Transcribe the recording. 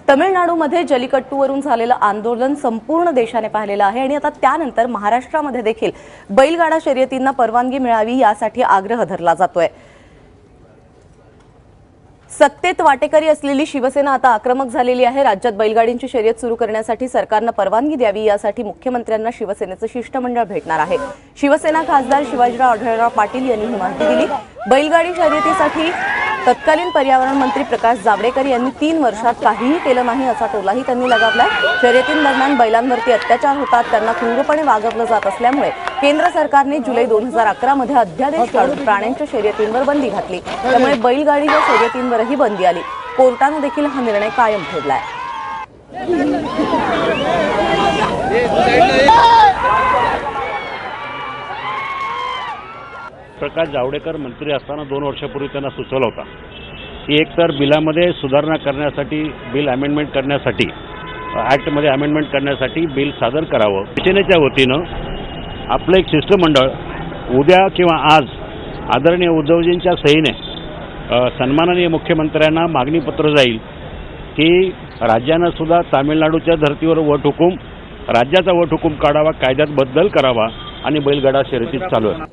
तमिळनाडूमध्ये जल्लीकट्टूवरून झालेलं आंदोलन संपूर्ण देशाने पाहिलेलं आहे आणि आता त्यानंतर महाराष्ट्रामध्ये देखील बैलगाडा शर्यतींना परवानगी मिळावी यासाठी आग्रह धरला जातोय। सत्तेत वाटेकरी असलेली शिवसेना आता आक्रमक झालेली आहे। राज्यात बैलगाडींची शर्यत सुरू करण्यासाठी सरकारने परवानगी द्यावी यासाठी मुख्यमंत्र्यांना शिवसेनेचं शिष्टमंडळ भेटणार आहे। शिवसेना खासदार शिवाजीराव आढळराव पाटील यांनी ही माहिती दिली। बैलगाडी शर्यतीसाठी तत्कालीन पर्यावरण मंत्री प्रकाश जावडेकर यांनी 3 वर्षात काहीही केलं नाही असा टोलाही त्यांनी लगावलाय। शर्यतींदरम्यान बैलांवरती अत्याचार होतात, त्यांना क्रूरपणे वागवलं जात असल्यामुळे केंद्र सरकारने जुलै 2011 मध्ये अध्यादेश काढून प्राण्यांच्या शर्यतींवर बंदी घातली। त्यामुळे बैलगाडीच्या शर्यतींवरही बंदी आली। कोर्टाने देखील हा निर्णय कायम ठेवलाय। प्रकाश जावडेकर मंत्री असताना 2 वर्षापूर्वी त्यांना सुचवलं होता की एकतर बिलामध्ये सुधारणा करण्यासाठी, बिल अमेंडमेंट करण्यासाठी, ॲक्टमध्ये अमेंडमेंट करण्यासाठी बिल सादर करावं। शिवसेनेच्या वतीनं आपलं एक शिष्टमंडळ उद्या किंवा आज आदरणीय उद्धवजींच्या सहीने सन्माननीय मुख्यमंत्र्यांना मागणीपत्र जाईल की राज्यानं सुद्धा तामिळनाडूच्या धर्तीवर वटहुकूम, राज्याचा वटहुकूम काढावा, कायद्यात बदल करावा आणि बैलगाडा शर्यतीत चालू आहे।